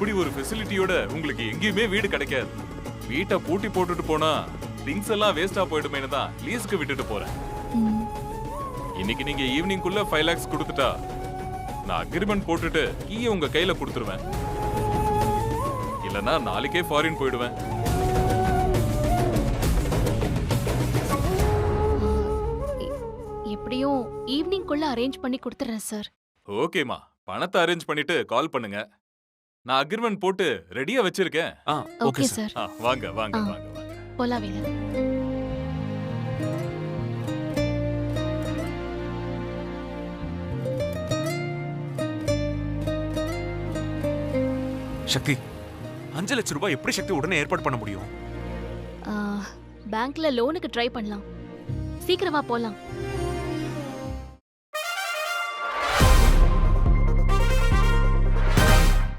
இப்படி ஒரு ஃபெசிலிட்டியோட உங்களுக்கு எங்கேயுமே வீடு கிடைக்காது. வீட்டை பூட்டி போட்டுட்டு போனா திங்ஸ் எல்லாம் வேஸ்டா போயிடுமேனு தான் லீஸ்க்கு விட்டுட்டு போறேன். இன்னைக்கு நீங்க ஈவினிங்குள்ள 5 lakhs கொடுத்துட்டா நான் அக்ரிமெண்ட் போட்டுட்டு கீயை உங்க கையில கொடுத்துருவேன். இல்லனா நாளைக்கே ஃபாரின் போயிடுவேன். எப்படியும் ஈவினிங்குள்ள அரேஞ்ச் பண்ணி கொடுத்துறேன் சார். ஓகேமா, பணத்தை அரேஞ்ச் பண்ணிட்டு கால் பண்ணுங்க. நான் அக்ரிமெண்ட் போட்டு ரெடியா வச்சிருக்கேன். Okay sir. வாங்க வாங்க ஆ. வாங்க வாங்க. போலாம் வேலு. சக்தி, 5 லட்சம் ரூபாய் எப்படி சக்தி உடனே ஏற்பாடு பண்ண முடியும்? பேங்க்ல லோனுக்கு ட்ரை பண்ணலாம். சீக்கிரமா போலாம்.